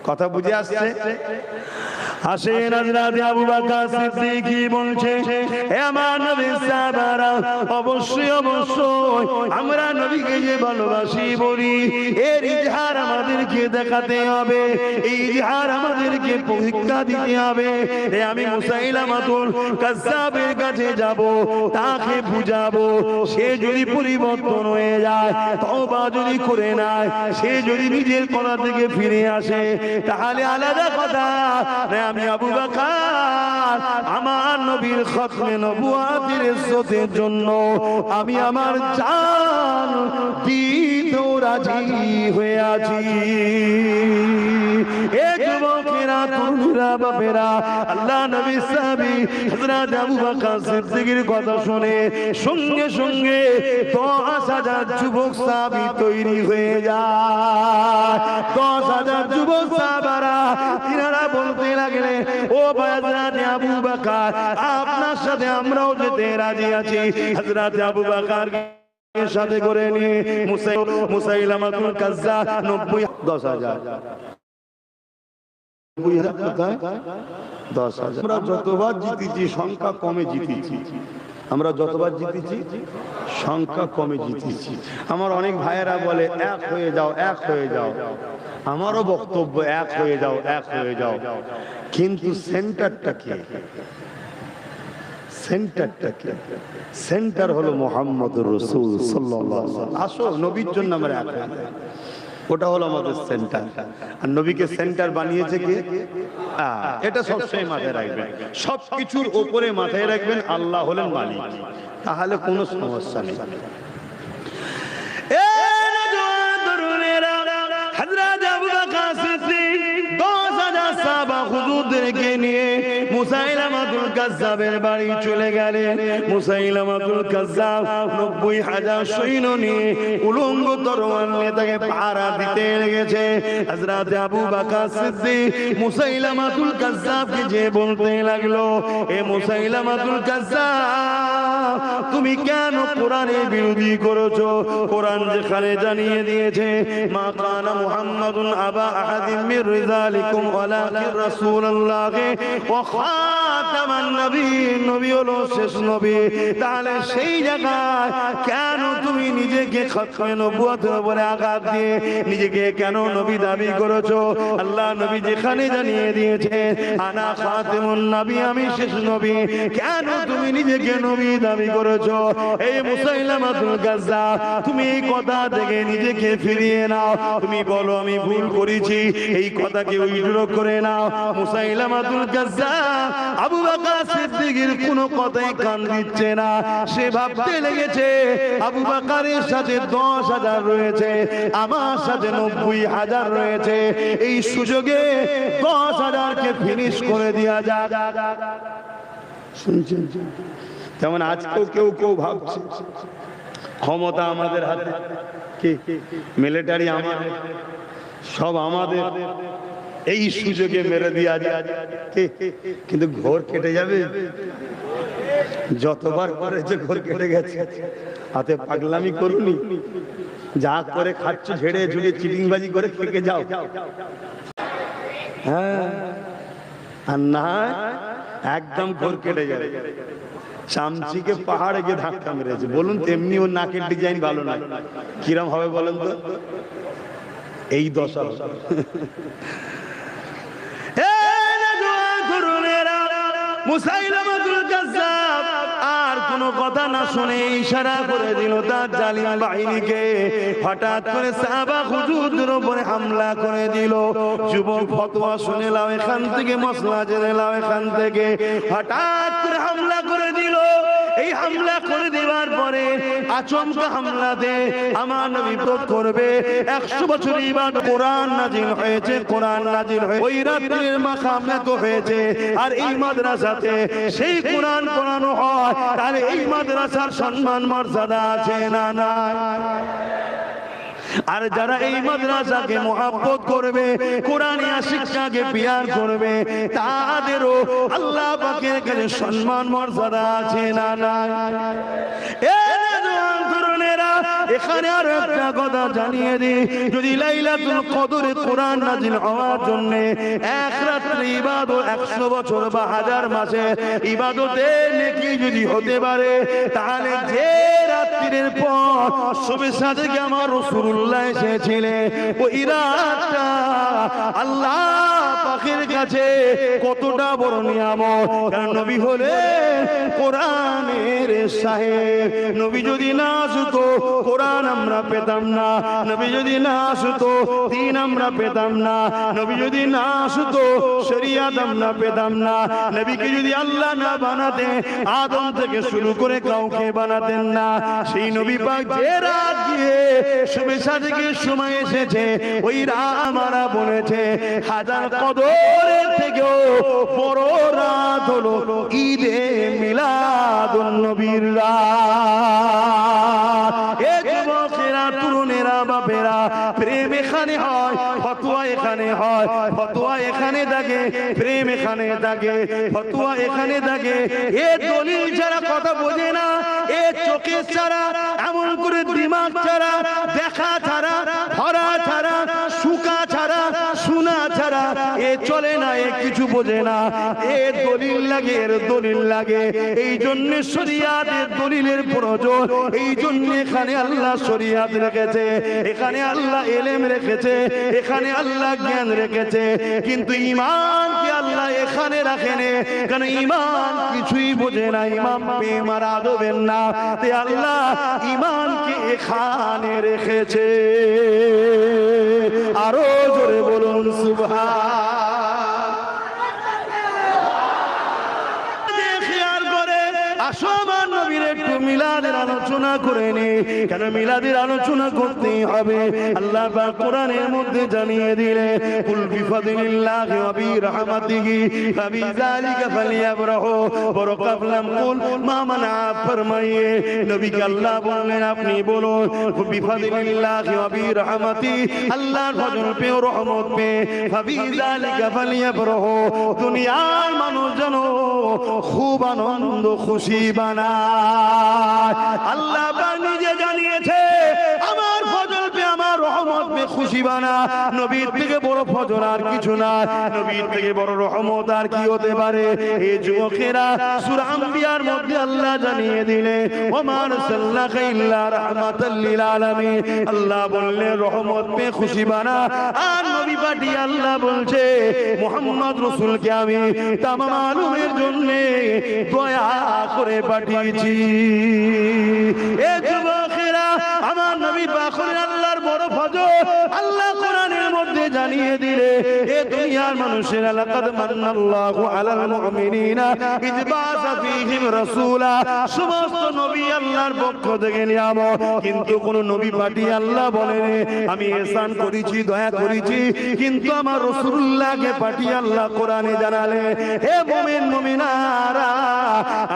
কথা বুঝে আসছে? আসেন হযরত আবু বকর সিদ্দিক বলছে, হে আমার নবীর সাহাবারা, অবশ্যই অবশ্যই আমরা নবীকে যে ভালোবাসি বলি, এর ইজহার আমাদেরকে দেখাতে হবে, এই ইজহার আমাদেরকে পরীক্ষা দিতে হবে। আমি মুসাইলামাতুল কাজ্জাবের কাছে যাব, তাকে বুঝাবো, সে যদি পরিবর্তন হয়ে যায়, তওবা যদি করে নেয়, সে যদি নিজের কথা থেকে ফিরে আসে, তাহলে আলাদা কথা। আমি আবু বকর আমার নবীর খতমে নবুয়তের ইজ্জতের জন্য আমি আমার জান দিতেও রাজি হয়ে আছি। এ যুবকেরা, তরুণরা, বাপেরা, আল্লাহ নবী সাহাবী হযরত আবু বকর সিদ্দিকের কথা শুনে সঙ্গে সঙ্গে 10,000 যুবক সাহাবী তৈরি হয়ে যায়। 10,000 যুবক সাহাবারা তিনারা বলতে লাগলেন, ও হযরত আবু বকর, আপনার সাথে আমরাও যেতে রাজি আছি। হযরত আবু বকর সাথে করে নিয়ে মুসাইলামাতুল কাজ্জাব 10,000 আমরা যতবার জিতেছি সংখ্যা কমে জিতেছি, আমরা যতবার জিতেছি সংখ্যা কমে জিতেছি। আমার অনেক ভাইয়েরা বলে এক হয়ে যাও, এক হয়ে যাও। আমারও বক্তব্য এক হয়ে যাও, এক হয়ে যাও, কিন্তু সেন্টারটা কি? সেন্টারটা কি? সেন্টার হলো মুহাম্মদুর রাসূল সাল্লাল্লাহু আলাইহি ওয়াসাল্লাম। আসো নবীর জন্য আমরা এক হয়ে যাই, ওটা হলো আমাদের সেন্টার। আর নবীকে সেন্টার বানিয়েছে কে? এটা সবসময় মাথায় রাখবেন, সবকিছুর উপরে মাথায় রাখবেন আল্লাহ হলেন মালিক, তাহলে কোনো সমস্যা নেই। হযরত আবু বকর সিদ্দিক 10,000 সাহাবা হুজুরদেরকে নিয়ে মুসাইলামাতুল কাজ্জাবের বাড়ি চলে গেলেন। মুসাইলামাতুল কাজ্জাব 90,000 সৈন্য নিয়ে উলঙ্গ তরোয়াল নিয়ে তাকে পাহারা দিতে লেগেছে। হযরত আবু বকর সিদ্দিক মুসাইলামাতুল কাজ্জাবকে যে বলতে লাগলো, এ মুসাইলামাতুল কাজ্জাব, তুমি কেন কোরআনের বিরোধী করেছো? কোরআন যেখানে জানিয়ে দিয়েছে, মা কানা মুহাম্মাদুন আবা আহাদিম মির রিজালিকুম ওয়ালাকিন রাসূলুল্লাহ ওয়া খাতামান নবিয়্যিন, নবী হলো শেষ নবী। তাহলে সেই জায়গায় কেন তুমি নিজেকে খতমে নবুয়তের উপরে আঘাত দিয়ে নিজেকে কেন নবী দাবি করেছো? আল্লাহ নবী যেখানে জানিয়ে দিয়েছে আনা খাতিমুন নবী, আমি শেষ নবী, কেন তুমি নিজেকে নবী দাবি করেছো? এই মুসাইলামাতুল কাজ্জাব, তুমি এই কথা থেকে নিজেকে ফিরিয়ে নাও, তুমি বলো আমি ভুল করেছি, এই কথাকে উইথড্র করে নাও। মুসাইলামাতুল কাজ্জাব আবু বকর সিদ্দিকের কোনো কথাই কান দিচ্ছে না। সে ভাবতে লেগেছে আবু বকরের সাথে 10,000 রয়েছে, আমার সাথে 90,000 রয়েছে, এই সুযোগে 10,000 কে ফিনিশ করে দেওয়া যাক। শুনছেন? যেমন আজকেও কেউ কেউ ভাবছে ক্ষমতা আমাদের হাতে, কি মিলিটারি আমাদের, সব আমাদের, এই সুযোগে মেরে দেওয়া যায়, কিন্তু ঘোর কেটে যাবে। যতবার করেছে ঘোর কেটে গেছে। হাতে পাগলামি করুনি, যা করে খাচ্ছ ঝেড়ে ঝুড়ে চিটিংবাজি করে খেকে যাও। হ্যাঁ, আর না একদম ঘোর কেটে যাবে। চামচিকে পাহাড়ে গিয়ে ধাক্কা মেরেছে, বলুন তেমনি ওর নাকের ডিজাইন ভালো না, কিরম হবে বলেন তো? এই দশা। মুসাইলামাতুল কাজ্জাব আর কোনো কথা না শুনে ইশারা করে দিল তার জালিম বাহিনীকে। হঠাৎ করে সাহাবা হুজুরদের উপরে হামলা করে দিল। যুবক ফতোয়া শুনে লাও এখান থেকে, মশলা জেনে লাও এখান থেকে। হঠাৎ করে হামলা করে দিল। এই হামলা করে দেওয়ার পরে আচমকা হামলাতে আমার নবী বিপদ করবে। 100 বছর ইবাদত, কোরআন নাজিল হয়েছে, কোরআন নাজিল হয়ে ওই রাতের মাকামে তো হয়েছে। আর এই মাদ্রাসাতে সেই কোরআন পড়ানো হয়, তাহলে এই মাদ্রাসার সম্মান মর্যাদা আছে না নাই? আর যারা এই মাদ্রাসাকে মহব্বত করবে, কোরআনিয়া শিক্ষাকে পিয়ার করবে, তাদেরও আল্লাহ পাকের কাছে সম্মান মর্যাদা আছে না নাই? এখানে আর একটা কথা জানিয়ে দিই, যদি লাইলাতুল কদরে কোরআন নাজিল হওয়ার জন্য এক রাত্রি ইবাদত 100 বছর বা 1000 মাসে ইবাদতে নেকি যদি হতে পারে, তাহলে যে রাত্রির পর সবে সাদেকে আমার রাসূলুল্লাহ এসেছিলেন, ওই রাতটা আল্লাহ পাকের কাছে কতটা বড় নিয়ামত। কারণ নবী হলেন কোরআনের সাহেব। নবী যদি না আসতো কোরআন আমরা পেতাম না, নবী যদি না আসতো দ্বীন আমরা পেতাম না, নবী যদি না আসতো শরীয়ত আমরা পেতাম না। নবীকে যদি আল্লাহ না বানাতে আদম থেকে শুরু করে কাউকে বানাতেন না। সেই নবী পাক যে রাত গিয়ে শুভে সাদেকের সময় এসেছে, ওই রাত আমরা বলেছে হাজার কদরের থেকেও বড় রাত হলো ঈদে মিলাদুন নবীর রাত। এ যুবকেরা, তরুণেরা, বাপেরা, প্রেম এখানে হয়, ফতোয়া এখানে হয়, ফতোয়া এখানে থাকে, প্রেম এখানে থাকে, ফতোয়া এখানে থাকে। এ দলিল ছাড়া কথা বোঝে না, এ চোখে ছাড়া, এমন করে দিমাগ ছাড়া, দেখা ছাড়া, ধরা ছাড়া, শুকা ছাড়া, শোনা ছাড়া এ চলে না, এ কিছু বোঝে না। এ দলিল লাগে, এর দলিল লাগে। এই জন্য শরীয়তের দলিলের প্রয়োজন। এই জন্য এখানে আল্লাহ শরীয়ত রেখেছে, এখানে আল্লাহ ইলম রেখেছে, এখানে আল্লাহ জ্ঞান রেখেছে। কিন্তু ঈমান কি আল্লাহ এখানে রাখেনে? কারণ ঈমান কিছুই বোঝে না, ঈমান প্রেম আর আদবের না। তাই আল্লাহ ঈমানকে এখানে রেখেছে। আরো জোরে বলুন সুবহান। আসো আমার নবীর একটু মিলাদের আলোচনা করে নি। কেন মিলাদের আলোচনা করতেই হবে? আল্লাহ পাক কোরআনের মধ্যে জানিয়ে দিলে কুল বিফাদিলিল্লাহি ওয়া বিরহমাতিহি ফাবিযালিকা ফালিয়াফরাহু ওয়া কাবলাম কুল মা মানা ফরমাইয়ে নবীকে আল্লাহ বললেন আপনি বলুন বিফাদিলিল্লাহি ওয়া বিরহমাতিহি, আল্লাহর ফজল পে ও রহমত পে ফাবিযালিকা ফালিয়াফরাহু, দুনিয়ার মানুষ যেন খুব আনন্দ খুশি বানায়। আল্লাহ পাক নিজে জানিয়েছে আমার ফজল পে, আমার রহমত পে খুশি বানা। নবীর থেকে বড় ফজল আর কিছু না, নবীর থেকে বড় রহমত আর কি হতে পারে? এই যুবকেরা, সূরা আম্বিয়ার মধ্যে আল্লাহ জানিয়ে দিলে ওমা আরসালনাকা ইল্লা রাহমাতাল লিল আলামিন, আল্লাহ বললেন রহমত পে খুশি বানা। আর নবী পাঠিয়ে আল্লাহ বলছে মুহাম্মদ রাসূলকে আমি তামাম আলমের জন্য দয়া করে পাঠিয়েছি। এ যুবকেরা, আমার নবী পাক হলেন আল্লাহর বড় ফজল। আল্লাহ কোরআনের মধ্যে জানিয়ে দিলে এ দুনিয়ার মানুষেরা লাকাদ মান্নাল্লাহু আলাল মুমিনিনা ইয বাআসা ফীহিম রাসূলা, সমস্ত নবী আল্লাহর পক্ষ থেকে নিয়ামত। কিন্তু কোন নবী পাঠিয়ে আল্লাহ বলেন আমি ihsan করেছি, দয়া করেছি। কিন্তু আমার রাসূলুল্লাহকে পাঠিয়ে আল্লাহ কোরআনে জানালে হে মুমিন মুমিনারা,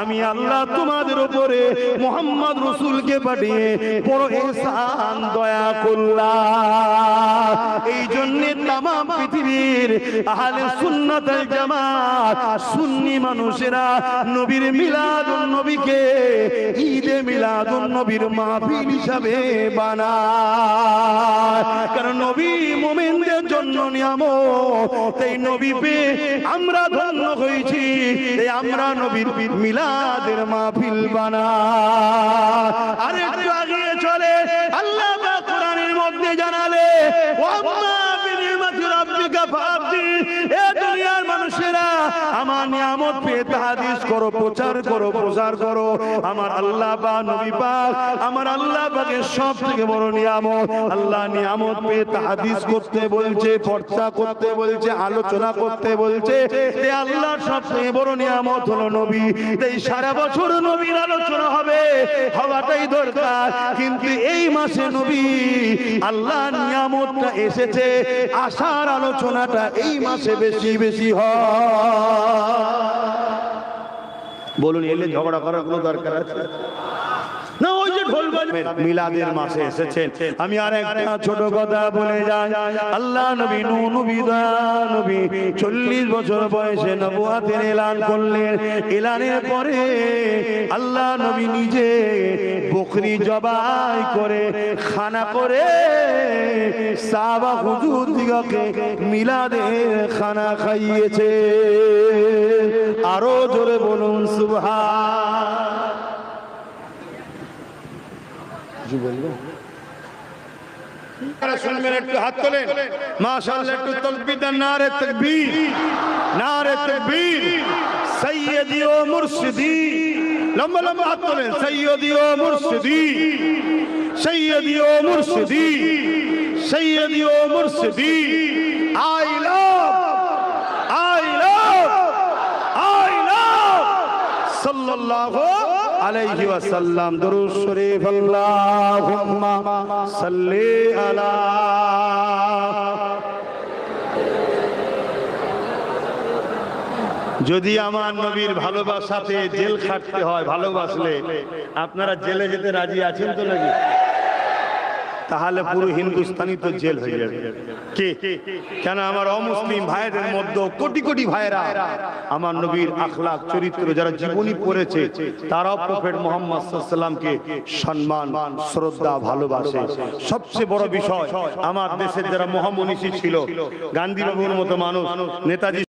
আমি আল্লাহ তোমাদের উপরে মুহাম্মদ রাসূলকে পাঠিয়ে বড় ihsan দয়া করলাম। এই জন্য तमाम পৃথিবীর আহলে সুন্নাত ওয়াল জামাত সুন্নি মানুষেরা নবীর মিলাদুন নবীকে ঈদে মিলাদুন নবীর মাহফিল হিসাবে বানায়। কারণ নবী মুমিনদের জন্য নিয়ামত, তাই নবী পেয়ে আমরা ধন্য হয়েছি, তাই আমরা নবীর মিলাদের মাহফিল বানাই। আর একটু আগিয়ে চলে আল্লাহ পাক কোরআনের মধ্যে জানালে ওয়াম্মা বিনিমাতি রাব্বিকা ফাহাদ্দিস, এ দুনিয়ার মানুষেরা আমার নিয়ামত পেয়ে তাহাদিস করো, প্রচার করো, প্রচার করো। আমার আল্লাহ পাক, নবী পাক আমার আল্লাহ পাকের সবথেকে বড় নিয়ামত। আল্লাহ নিয়ামত পেয়ে তাহাদিস করতে বলছে, চর্চা করতে বলছে, আলোচনা করতে বলছে। এই আল্লাহর সবথেকে বড় নিয়ামত হলো নবী। তাই সারা বছর নবীর আলোচনা হবে, হওয়াটাই দরকার। কিন্তু এই মাসে নবী আল্লাহর নিয়ামতটা এসেছে, আশার আলোচনাটা এই মাসে বেশি বেশি হয়। বলুন, এলে ঝগড়া করার কোনো দরকার আছে না? ওই যে ঢোল বাজবে মিলাদের মাসে এসেছেন আমি আর একটা ছোট কথা বলে যাই আল্লাহ নবী নূহ নবী নবী 40 বছর বয়সে নবুয়তের এলান করলেন এলানের পরে আল্লাহ নবী নিজে বকরি জবাই করে খানা করে সাহাবা হুজুর দিগকে মিলাদের খানা খাইয়েছে আরো জোরে বলুন সুবহান জি বলবো শুনবেন একটু হাত তোলেন মাশাআল্লাহ একটু তাকবীর দেন নারে তাকবীর সাইয়্যিদি ও মুর্শিদি লম্বা লম্বা হাত তোলেন সাইয়্যিদি ও মুর্শিদি সাইয়্যিদি ও মুর্শিদি সাইয়্যিদি ও মুর্শিদি আই লাভ সাল্লাল্লাহু আলাইহি ওয়াসাল্লাম দরুদ শরীফ আল্লাহুম্মা সাল্লি আলা যদি আমার নবীর ভালোবাসাতে জেল খাটতে হয় ভালোবাসলে আপনারা জেলে যেতে রাজি আছেন তো নাকি তাহলে পুরো হিন্দুস্তানি তো জেল হয়ে যাবে কে কেন আমার অমুসলিম ভাইদের মধ্যে কোটি কোটি ভাইরা আমার নবীর আখলাক চরিত্র যারা জীবনী পড়েছে তারাও প্রফেট মুহাম্মদ সাল্লাল্লাহু আলাইহি ওয়াসাল্লামকে সম্মান শ্রদ্ধা ভালোবাসে সবচেয়ে বড় বিষয় আমার দেশের যারা মহামনীষী ছিল গান্ধী বাবুর মতো মানুষ নেতাজি